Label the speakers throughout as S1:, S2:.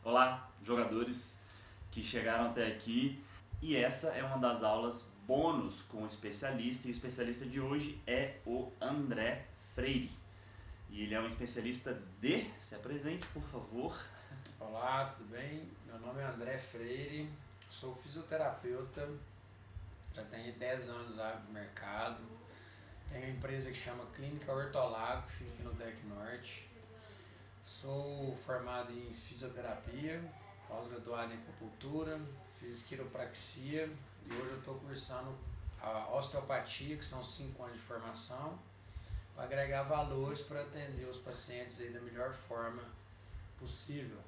S1: Olá, jogadores que chegaram até aqui, e essa é uma das aulas bônus com o especialista, e o especialista de hoje é o André Freire. E ele é um especialista de... Se apresente, por favor.
S2: Olá, tudo bem? Meu nome é André Freire, sou fisioterapeuta, já tenho 10 anos no mercado, tenho uma empresa que chama Clínica Hortolago, que fica aqui no DEC Norte. Sou formado em fisioterapia, pós-graduado em acupuntura, fiz quiropraxia e hoje eu estou cursando a osteopatia, que são 5 anos de formação, para agregar valores para atender os pacientes aí da melhor forma possível.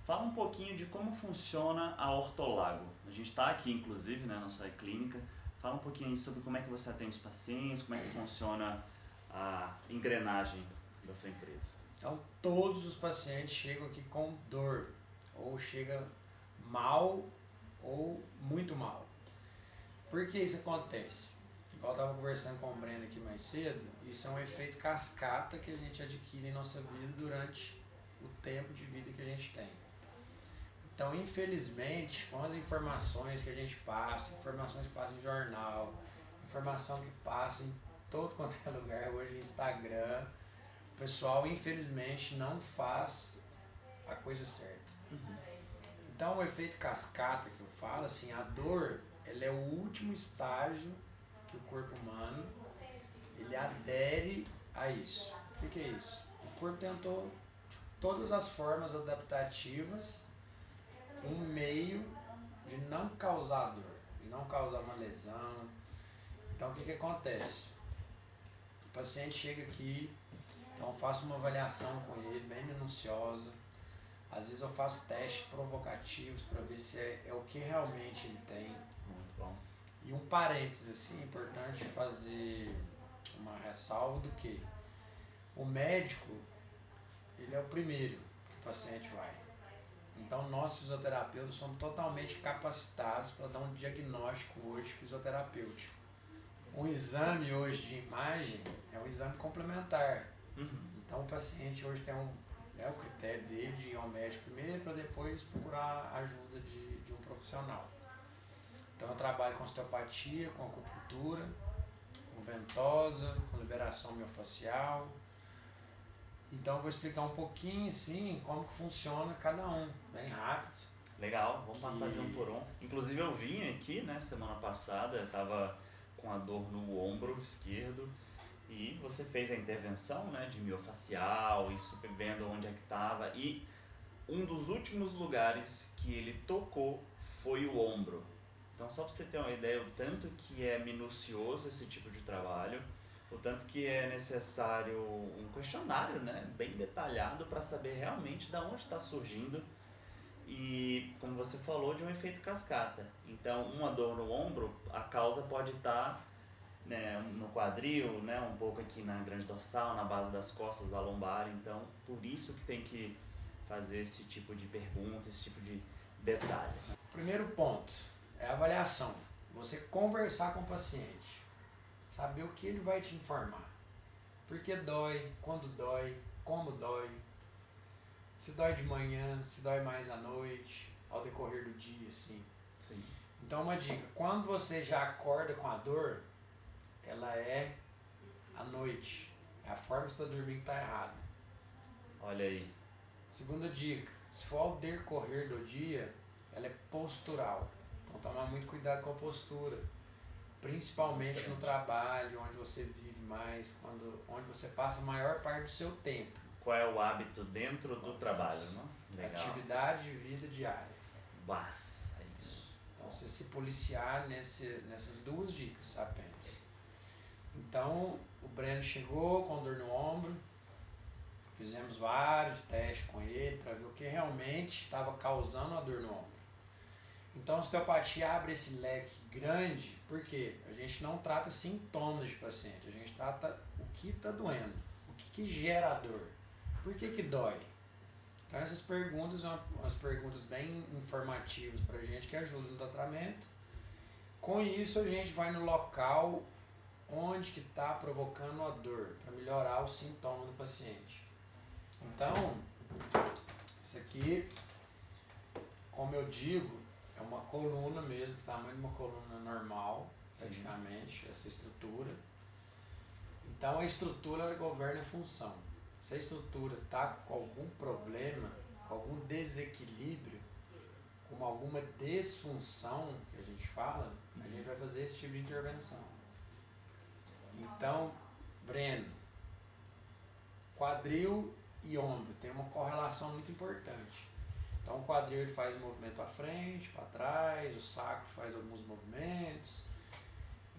S1: Fala um pouquinho de como funciona a Hortolago. A gente está aqui, inclusive, né, na sua clínica. Fala um pouquinho aí sobre como é que você atende os pacientes, como é que funciona a engrenagem da sua empresa.
S2: Então, todos os pacientes chegam aqui com dor, ou chega mal, ou muito mal. Por que isso acontece? Igual eu estava conversando com o Breno aqui mais cedo, isso é um efeito cascata que a gente adquire em nossa vida durante o tempo de vida que a gente tem. Então, infelizmente, com as informações que a gente passa, informações que passam em jornal, informação que passa em todo quanto é lugar, hoje no Instagram, o pessoal, infelizmente, não faz a coisa certa. Então, o efeito cascata que eu falo, assim, a dor, ela é o último estágio que o corpo humano, ele adere a isso. O que é isso? O corpo tentou, de todas as formas adaptativas, um meio de não causar dor, de não causar uma lesão. Então, o que acontece? O paciente chega aqui, então eu faço uma avaliação com ele, bem minuciosa. Às vezes eu faço testes provocativos para ver se é o que realmente ele tem.
S1: Muito bom.
S2: E um parênteses, assim, é importante fazer uma ressalva do que o médico, ele é o primeiro que o paciente vai. Então nós fisioterapeutas somos totalmente capacitados para dar um diagnóstico hoje fisioterapêutico. Um exame hoje de imagem é um exame complementar. Então o paciente hoje tem o critério dele de ir ao médico primeiro para depois procurar a ajuda de um profissional. Então eu trabalho com osteopatia, com acupuntura, com ventosa, com liberação miofascial. Então eu vou explicar um pouquinho sim como que funciona cada um, bem rápido.
S1: Legal, vamos passar de um por um. Inclusive eu vim aqui, né, semana passada, eu estava com a dor no ombro esquerdo e você fez a intervenção, né, de miofascial, isso vendo onde é que estava, e um dos últimos lugares que ele tocou foi o ombro. Então só para você ter uma ideia o tanto que é minucioso esse tipo de trabalho, o tanto que é necessário um questionário, né, bem detalhado para saber realmente de onde está surgindo e, como você falou, de um efeito cascata. Então, uma dor no ombro, a causa pode estar, né, no quadril, né, um pouco aqui na grande dorsal, na base das costas, da lombar. Então, por isso que tem que fazer esse tipo de pergunta, esse tipo de detalhe.
S2: Primeiro ponto é a avaliação. Você conversar com o paciente. Saber o que ele vai te informar. Por que dói, quando dói, como dói, se dói de manhã, se dói mais à noite, ao decorrer do dia, assim.
S1: Sim.
S2: Então uma dica, quando você já acorda com a dor, ela é à noite. É a forma que você está dormindo que está errada.
S1: Olha aí.
S2: Segunda dica, se for ao decorrer do dia, ela é postural. Então tomar muito cuidado com a postura. Principalmente no trabalho, onde você vive mais, onde você passa a maior parte do seu tempo.
S1: Qual é o hábito dentro do trabalho, não? Legal.
S2: Atividade de vida diária.
S1: Basta, é isso.
S2: Então você se policiar nessas duas dicas apenas. Então o Breno chegou com dor no ombro, fizemos vários testes com ele para ver o que realmente estava causando a dor no ombro. Então a osteopatia abre esse leque grande, porque a gente não trata sintomas de paciente, a gente trata o que está doendo, o que gera a dor, por que dói. Então essas perguntas são umas perguntas bem informativas para a gente que ajudam no tratamento. Com isso a gente vai no local onde que está provocando a dor, para melhorar o sintoma do paciente. Então, isso aqui como eu digo, é uma coluna mesmo, do tamanho de uma coluna normal, praticamente, essa estrutura. Então a estrutura governa a função. Se a estrutura está com algum problema, com algum desequilíbrio, com alguma desfunção, que a gente fala, a gente vai fazer esse tipo de intervenção. Então, Breno, quadril e ombro tem uma correlação muito importante. Então o quadril ele faz um movimento para frente, para trás, o sacro faz alguns movimentos.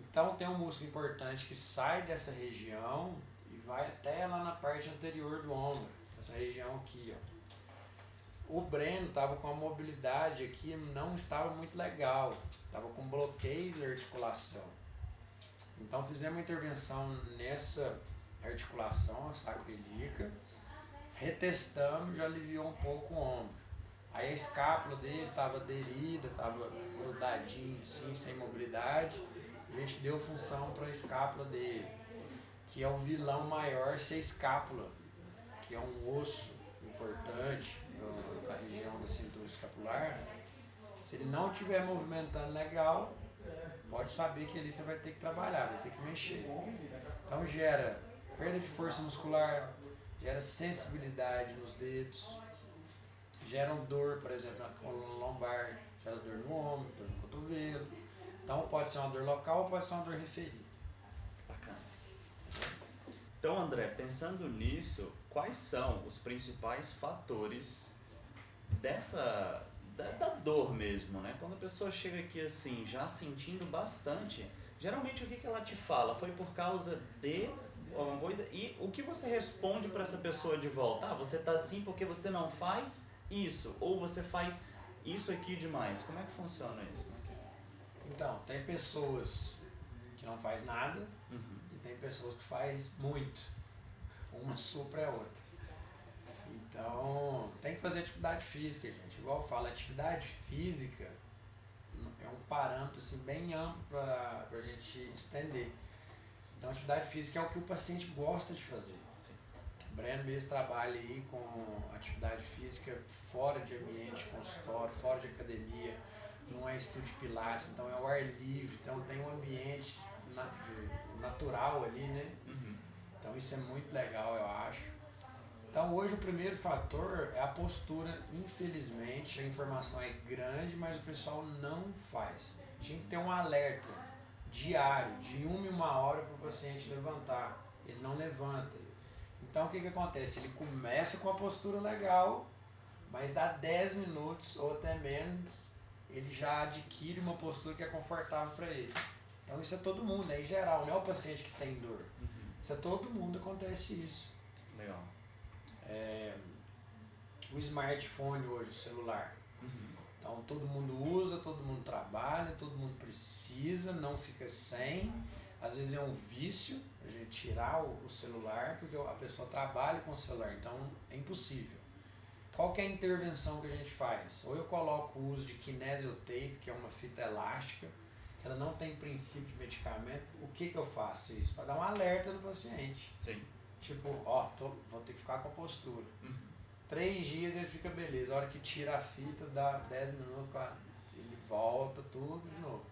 S2: Então tem um músculo importante que sai dessa região e vai até lá na parte anterior do ombro, essa região aqui, ó. O Breno estava com a mobilidade aqui, não estava muito legal, estava com bloqueio de articulação. Então fizemos uma intervenção nessa articulação, a sacroiliaca, retestamos, já aliviou um pouco o ombro. Aí a escápula dele estava aderida, estava grudadinha assim, sem mobilidade. A gente deu função para a escápula dele, que é o vilão maior, ser a escápula, que é um osso importante na região da cintura escapular. Se ele não estiver movimentando legal, pode saber que ali você vai ter que trabalhar, vai ter que mexer. Então gera perda de força muscular, gera sensibilidade nos dedos, gera dor, por exemplo, na coluna lombar, gera dor no ombro, dor no cotovelo. Então pode ser uma dor local ou pode ser uma dor referida.
S1: Bacana. Então, André, pensando nisso, quais são os principais fatores da dor mesmo, né? Quando a pessoa chega aqui assim, já sentindo bastante, geralmente o que ela te fala? Foi por causa de alguma coisa? E o que você responde para essa pessoa de volta? Ah, você tá assim porque você não faz isso, ou você faz isso aqui demais. Como é que funciona isso?
S2: Então, tem pessoas que não faz nada e tem pessoas que faz muito. Uma supra a outra. Então, tem que fazer atividade física, gente. Igual eu falo, atividade física é um parâmetro assim, bem amplo para a gente estender. Então, atividade física é o que o paciente gosta de fazer. O Breno mesmo trabalha aí com atividade física fora de ambiente, consultório, fora de academia. Não é estúdio de pilates, então é o ar livre, então tem um ambiente natural ali, né? Então isso é muito legal, eu acho. Então hoje o primeiro fator é a postura. Infelizmente a informação é grande, mas o pessoal não faz. Tinha que ter um alerta diário, de 1 em 1 hora para o paciente levantar. Ele não levanta. Então o que acontece? Ele começa com a postura legal, mas dá 10 minutos ou até menos, ele já adquire uma postura que é confortável para ele. Então isso é todo mundo, é em geral, não é o paciente que tem dor. Isso é todo mundo, acontece isso.
S1: Legal.
S2: O smartphone hoje, o celular. Então todo mundo usa, todo mundo trabalha, todo mundo precisa, não fica sem. Às vezes é um vício a gente tirar o celular, porque a pessoa trabalha com o celular, então é impossível. Qual que é a intervenção que a gente faz? Ou eu coloco o uso de kinesiotape, que é uma fita elástica, ela não tem princípio de medicamento. O que eu faço isso? Para dar um alerta no paciente.
S1: Sim.
S2: Tipo, ó, vou ter que ficar com a postura. 3 dias ele fica beleza. A hora que tira a fita, dá 10 minutos, ele volta tudo de novo.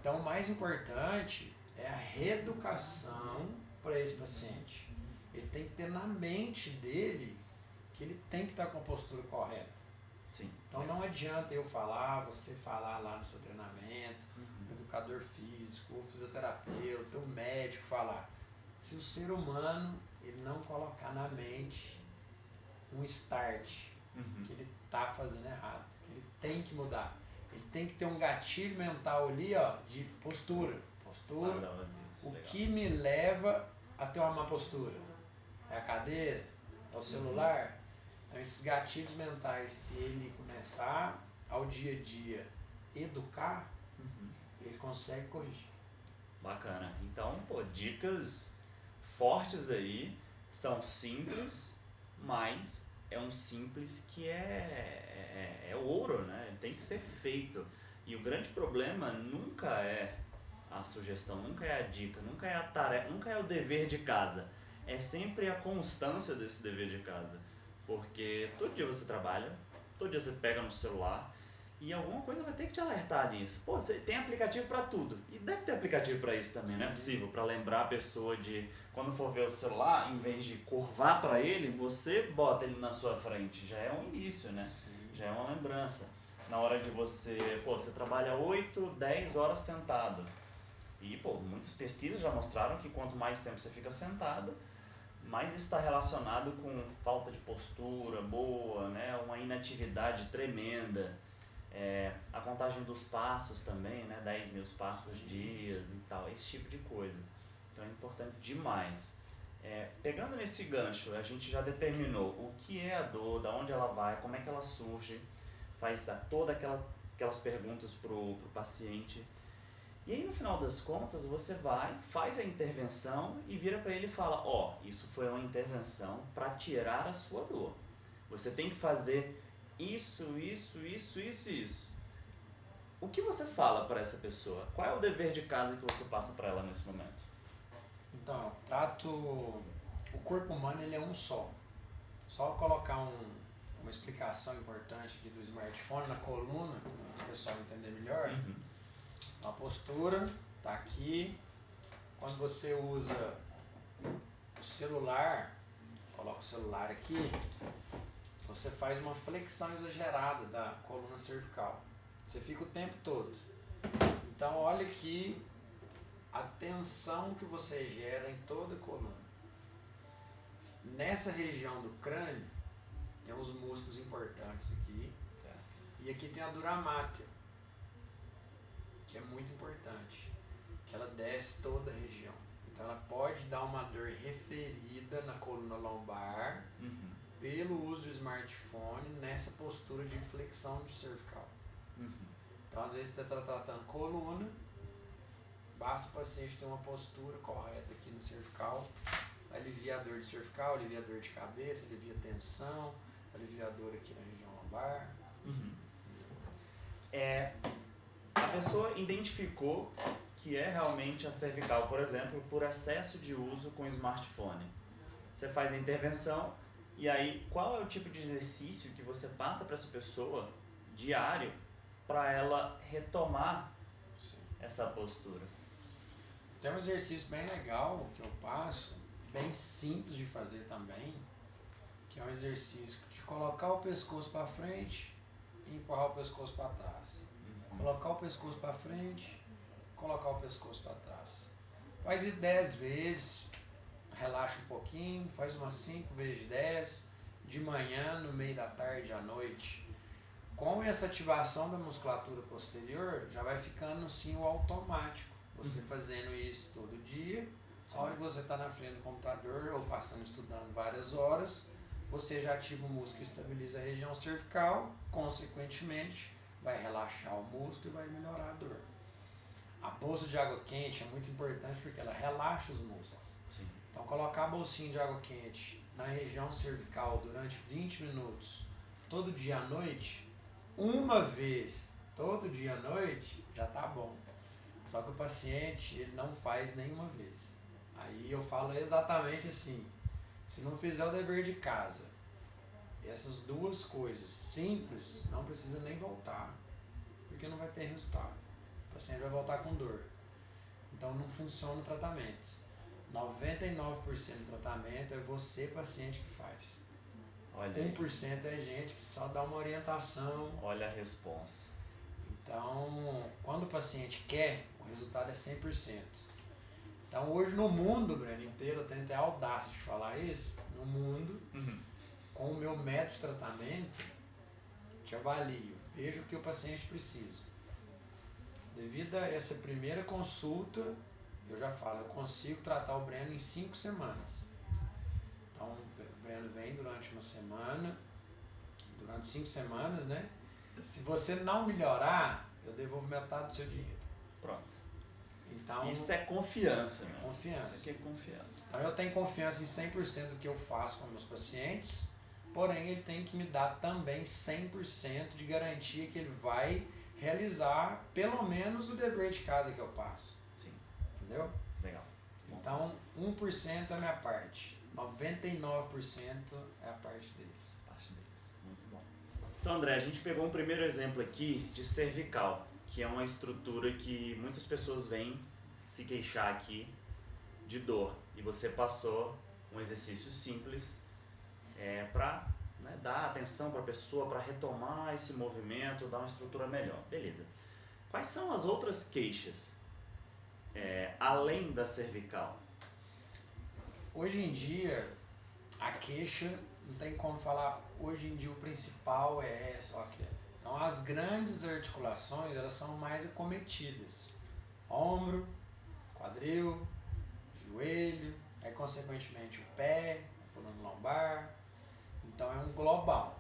S2: Então o mais importante é a reeducação para esse paciente. Ele tem que ter na mente dele que ele tem que estar com a postura correta.
S1: Sim.
S2: Então não adianta eu falar, você falar lá no seu treinamento, o educador físico, o fisioterapeuta, o médico falar. Se o ser humano ele não colocar na mente um start que ele está fazendo errado, que ele tem que mudar. Ele tem que ter um gatilho mental ali, ó, de postura. O que me leva a ter uma má postura? É a cadeira? É o celular? Então esses gatilhos mentais, se ele começar ao dia a dia educar, ele consegue corrigir.
S1: Bacana. Então, pô, dicas fortes aí, são simples, mas é um simples que é ouro, né? Tem que ser feito. E o grande problema nunca é a sugestão, nunca é a dica, nunca é a tarefa, nunca é o dever de casa. É sempre a constância desse dever de casa. Porque todo dia você trabalha, todo dia você pega no celular E alguma coisa vai ter que te alertar nisso. Pô, você tem aplicativo para tudo. E deve ter aplicativo para isso também, não é possível? Para lembrar a pessoa de, quando for ver o celular, em vez de curvar para ele, você bota ele na sua frente. Já é um início, né?
S2: Sim.
S1: Já é uma lembrança. Na hora de você, pô, você trabalha 8, 10 horas sentado. E, pô, muitas pesquisas já mostraram que quanto mais tempo você fica sentado, mais isso está relacionado com falta de postura boa, né? Uma inatividade tremenda. A contagem dos passos também, né? 10 mil passos dias e tal, esse tipo de coisa. Então é importante demais. Pegando nesse gancho, a gente já determinou o que é a dor, da onde ela vai, como é que ela surge, faz todas aquelas perguntas pro paciente. E aí no final das contas você vai, faz a intervenção e vira para ele e fala, isso foi uma intervenção para tirar a sua dor. Você tem que fazer isso. O que você fala para essa pessoa? Qual é o dever de casa que você passa para ela nesse momento?
S2: Então, eu trato... O corpo humano, ele é um só. Só colocar uma explicação importante aqui do smartphone na coluna, para o pessoal entender melhor. A postura tá aqui. Quando você usa o celular, coloca o celular aqui, você faz uma flexão exagerada da coluna cervical. Você fica o tempo todo. Então olha aqui a tensão que você gera em toda a coluna. Nessa região do crânio tem uns músculos importantes aqui.
S1: Certo.
S2: E aqui tem a dura máter, que é muito importante, que ela desce toda a região. Então ela pode dar uma dor referida na coluna lombar pelo uso do smartphone nessa postura de flexão de cervical. Então às vezes você está tratando coluna, basta o paciente ter uma postura correta aqui no cervical, alivia a dor de cervical, alivia a dor de cabeça, alivia a tensão, alivia a dor aqui na região lombar.
S1: A pessoa identificou que é realmente a cervical, por exemplo, por excesso de uso com o smartphone. Você faz a intervenção e aí qual é o tipo de exercício que você passa para essa pessoa diário para ela retomar essa postura?
S2: Tem um exercício bem legal que eu passo, bem simples de fazer também, que é um exercício de colocar o pescoço para frente e empurrar o pescoço para trás. Colocar o pescoço para frente, colocar o pescoço para trás. Faz isso 10 vezes, relaxa um pouquinho, faz umas 5 vezes 10, de manhã, no meio da tarde, à noite. Com essa ativação da musculatura posterior, já vai ficando assim o automático. Você fazendo isso todo dia, a hora que você está na frente do computador ou passando estudando várias horas, você já ativa o músculo e estabiliza a região cervical, consequentemente, vai relaxar o músculo e vai melhorar a dor. A bolsa de água quente é muito importante porque ela relaxa os músculos.
S1: Sim.
S2: Então, colocar a bolsinha de água quente na região cervical durante 20 minutos, todo dia à noite, uma vez, todo dia à noite, já tá bom. Só que o paciente, ele não faz nenhuma vez. Aí eu falo exatamente assim, se não fizer o dever de casa, essas duas coisas simples, não precisa nem voltar, porque não vai ter resultado. O paciente vai voltar com dor. Então não funciona o tratamento. 99% do tratamento é você, paciente, que faz.
S1: Olha
S2: 1% é gente que só dá uma orientação.
S1: Olha a responsa.
S2: Então, quando o paciente quer, o resultado é 100%. Então hoje no mundo, Breno, inteiro, eu tenho até a audácia de falar isso, no mundo, com o meu método de tratamento, te avalio, vejo o que o paciente precisa. Devido a essa primeira consulta, eu já falo, eu consigo tratar o Breno em 5 semanas. Então o Breno vem durante uma semana, durante 5 semanas, né? Se você não melhorar, eu devolvo metade do seu dinheiro.
S1: Pronto.
S2: Então,
S1: isso é confiança, né?
S2: Confiança.
S1: Isso aqui é confiança.
S2: Então eu tenho confiança em 100% do que eu faço com meus pacientes, porém ele tem que me dar também 100% de garantia que ele vai realizar pelo menos o dever de casa que eu passo.
S1: Sim.
S2: Entendeu?
S1: Legal.
S2: Então 1% é a minha parte, 99% é a parte deles.
S1: Parte deles. Muito bom. Então, André, a gente pegou um primeiro exemplo aqui de cervical, que é uma estrutura que muitas pessoas vêm se queixar aqui de dor. E você passou um exercício simples para dar atenção para a pessoa, para retomar esse movimento, dar uma estrutura melhor. Beleza. Quais são as outras queixas, além da cervical?
S2: Hoje em dia, a queixa, não tem como falar, hoje em dia o principal é só aquela. Então as grandes articulações, elas são mais acometidas. Ombro, quadril, joelho, aí consequentemente o pé, a coluna lombar. Então é um global.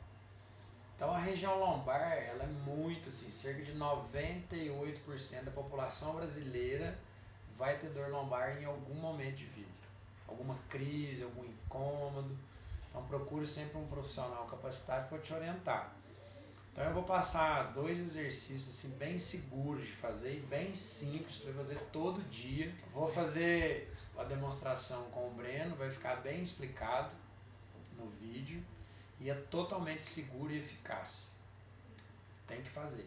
S2: Então a região lombar, ela é muito assim, cerca de 98% da população brasileira vai ter dor lombar em algum momento de vida. Alguma crise, algum incômodo. Então procure sempre um profissional capacitado para te orientar. Então eu vou passar 2 exercícios assim, bem seguros de fazer e bem simples para fazer todo dia. Vou fazer a demonstração com o Breno, vai ficar bem explicado no vídeo e é totalmente seguro e eficaz. Tem que fazer.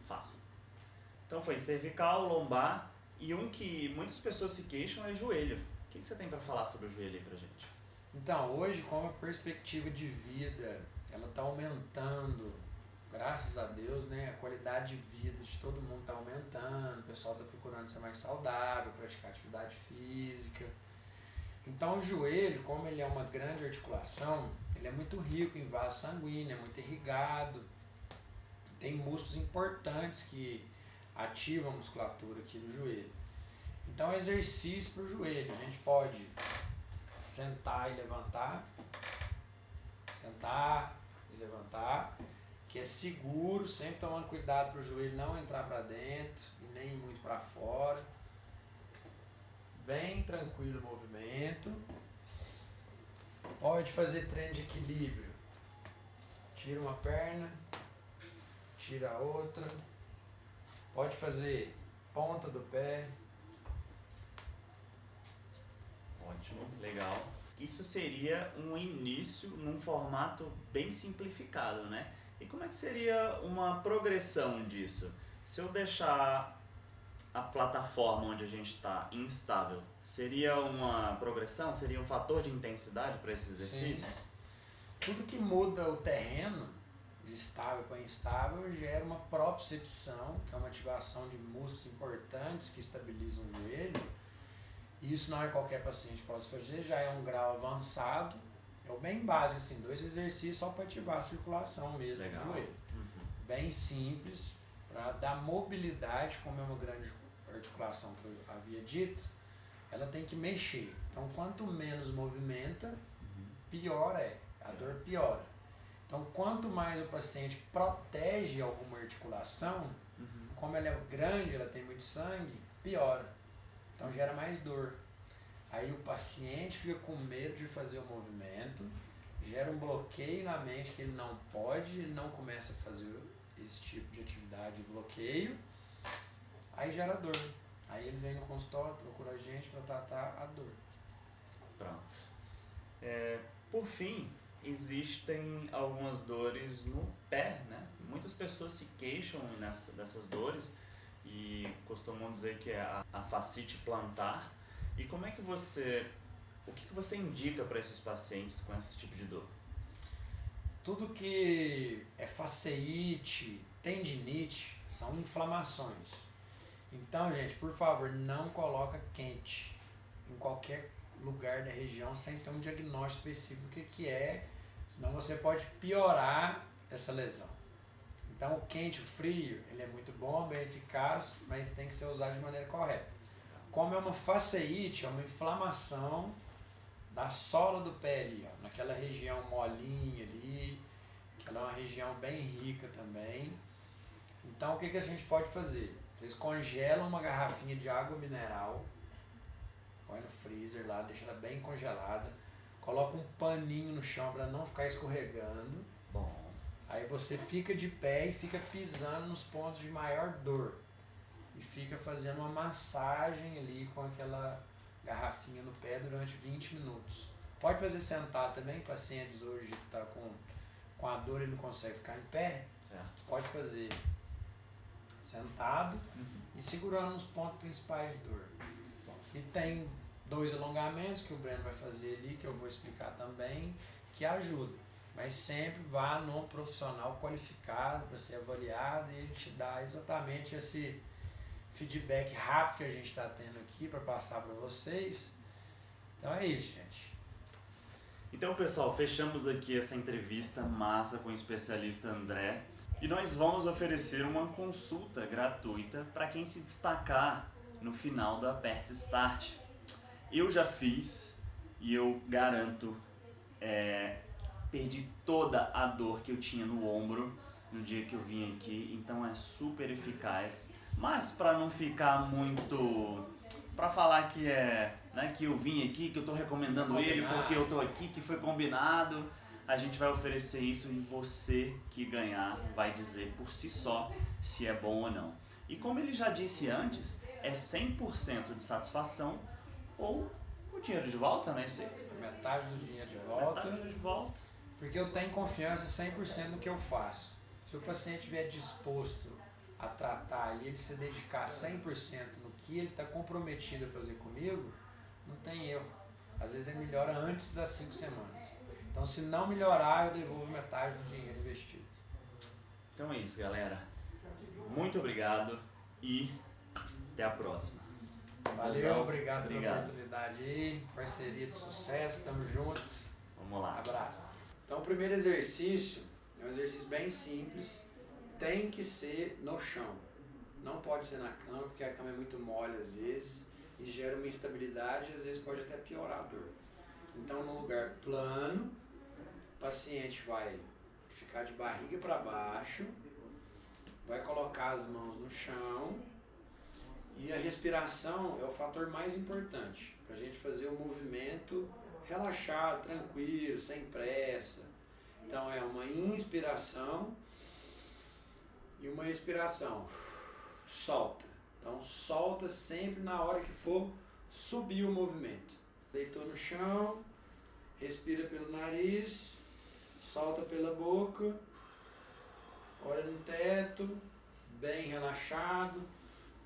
S1: Fácil. Então foi cervical, lombar e um que muitas pessoas se queixam é joelho. O que você tem para falar sobre o joelho aí pra gente?
S2: Então, hoje, como a perspectiva de vida ela está aumentando, graças a Deus, né? A qualidade de vida de todo mundo está aumentando, o pessoal está procurando ser mais saudável, praticar atividade física. Então, o joelho, como ele é uma grande articulação, ele é muito rico em vaso sanguíneo, é muito irrigado, tem músculos importantes que ativam a musculatura aqui do joelho. Então, exercício para o joelho, a gente pode sentar e levantar, que é seguro, sempre tomando cuidado para o joelho não entrar para dentro e nem muito para fora. Bem tranquilo o movimento. Pode fazer treino de equilíbrio. Tira uma perna, tira a outra. Pode fazer ponta do pé.
S1: Ótimo, legal. Isso seria um início num formato bem simplificado, né? E como é que seria uma progressão disso? Se eu deixar a plataforma onde a gente está instável, seria uma progressão? Seria um fator de intensidade para esse exercício?
S2: Sim. Tudo que muda o terreno, de estável para instável, gera uma propriocepção, que é uma ativação de músculos importantes que estabilizam o joelho. E isso não é qualquer paciente pode fazer, já é um grau avançado. É o bem básico, assim, 2 exercícios só para ativar a circulação mesmo do joelho. Bem simples, para dar mobilidade, como é uma grande articulação que eu havia dito, ela tem que mexer. Então, quanto menos movimenta, pior é, a dor piora. Então, quanto mais o paciente protege alguma articulação, como ela é grande, ela tem muito sangue, piora. Então, gera mais dor. Aí o paciente fica com medo de fazer o movimento, gera um bloqueio na mente que ele não pode, ele não começa a fazer esse tipo de atividade de bloqueio, aí gera dor. Aí ele vem no consultório, procura a gente para tratar a dor.
S1: Pronto. Por fim, existem algumas dores no pé, né? Muitas pessoas se queixam dessas dores e costumam dizer que é a fascite plantar. E como é que o que você indica para esses pacientes com esse tipo de dor?
S2: Tudo que é fasciite, tendinite, são inflamações. Então, gente, por favor, não coloca quente em qualquer lugar da região sem ter um diagnóstico específico do que é, senão você pode piorar essa lesão. Então, o quente, o frio, ele é muito bom, bem eficaz, mas tem que ser usado de maneira correta. Como é uma fasciite, é uma inflamação da sola do pé ali, ó, naquela região molinha ali, que ela é uma região bem rica também. Então, o que a gente pode fazer? Vocês congelam uma garrafinha de água mineral, põe no freezer lá, deixa ela bem congelada, coloca um paninho no chão para não ficar escorregando.
S1: Bom.
S2: Aí você fica de pé e fica pisando nos pontos de maior dor. E fica fazendo uma massagem ali com aquela garrafinha no pé durante 20 minutos. Pode fazer sentado também, pacientes hoje que estão com com a dor ele não consegue ficar em pé,
S1: Certo.
S2: pode fazer sentado e segurando os pontos principais de dor. E tem 2 alongamentos que o Breno vai fazer ali, que eu vou explicar também, que ajudam. Mas sempre vá no profissional qualificado para ser avaliado e ele te dá exatamente esse feedback rápido que a gente está tendo aqui para passar para vocês. Então é isso, gente.
S1: Então, pessoal, fechamos aqui essa entrevista massa com o especialista André e nós vamos oferecer uma consulta gratuita para quem se destacar no final da Aperta Start. Eu já fiz e eu garanto, perdi toda a dor que eu tinha no ombro no dia que eu vim aqui, então é super eficaz. Mas para não ficar muito, para falar que que eu vim aqui, que eu tô recomendando ele porque eu tô aqui, que foi combinado, a gente vai oferecer isso e você que ganhar vai dizer por si só se é bom ou não. E como ele já disse antes, é 100% de satisfação ou o dinheiro de volta, né?
S2: Metade do dinheiro de volta.
S1: Metade de volta.
S2: Porque eu tenho confiança 100% no que eu faço. Se o paciente estiver disposto a tratar e ele se dedicar 100% no que ele está comprometido a fazer comigo, não tem erro. Às vezes ele melhora antes das 5 semanas. Então, se não melhorar, eu devolvo metade do dinheiro investido.
S1: Então é isso, galera. Muito obrigado e até a próxima.
S2: Valeu, obrigado pela oportunidade aí. Parceria de sucesso, tamo junto.
S1: Vamos lá.
S2: Abraço. Então, o primeiro exercício é um exercício bem simples. Tem que ser no chão. Não pode ser na cama, porque a cama é muito mole às vezes e gera uma instabilidade e às vezes pode até piorar a dor. Então, num lugar plano, o paciente vai ficar de barriga para baixo, vai colocar as mãos no chão e a respiração é o fator mais importante para a gente fazer o movimento relaxado, tranquilo, sem pressa. Então, é uma inspiração e uma expiração. Solta. Então, solta sempre na hora que for subir o movimento. Deitou no chão, respira pelo nariz, solta pela boca, olha no teto, bem relaxado,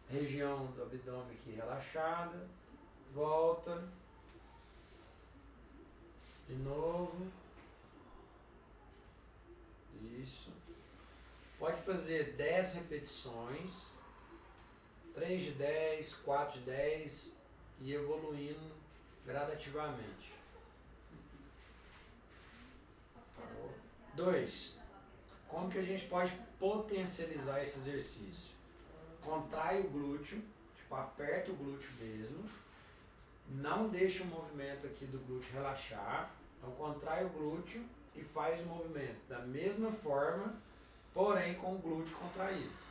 S2: região do abdômen aqui relaxada, volta, de novo, isso. Pode fazer 10 repetições, 3 de 10, 4 de 10 e evoluindo gradativamente. 2. Como que a gente pode potencializar esse exercício? Contrai o glúteo, tipo aperta o glúteo mesmo, não deixa o movimento aqui do glúteo relaxar, então contrai o glúteo e faz o movimento da mesma forma, porém com o glúteo contraído.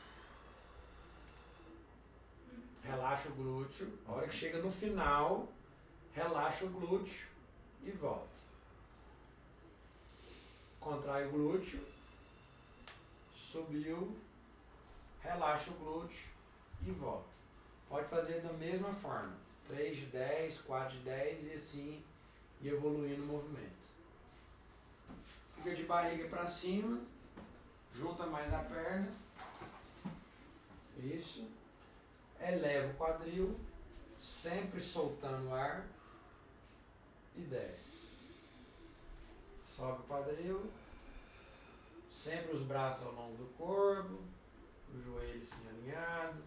S2: Relaxa o glúteo, a hora que chega no final, relaxa o glúteo e volta. Contrai o glúteo, subiu, relaxa o glúteo e volta. Pode fazer da mesma forma, 3 de 10, 4 de 10 e assim e evoluindo o movimento. Fica de barriga para cima, junta mais a perna, isso, eleva o quadril, sempre soltando o ar e desce. Sobe o quadril, sempre os braços ao longo do corpo, o joelho assim alinhado.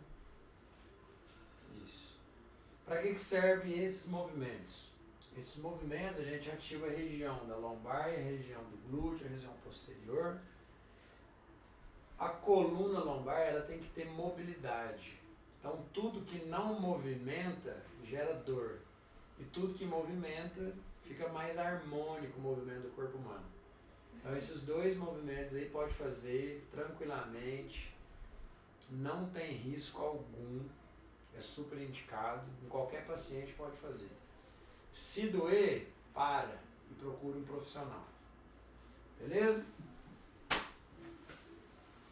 S2: Isso. Para que servem esses movimentos? Esses movimentos a gente ativa a região da lombar, a região do glúteo, a região posterior. A coluna lombar ela tem que ter mobilidade. Então tudo que não movimenta gera dor. E tudo que movimenta fica mais harmônico o movimento do corpo humano. Então esses 2 movimentos aí pode fazer tranquilamente, não tem risco algum, é super indicado, em qualquer paciente pode fazer. Se doer, para e procure um profissional. Beleza?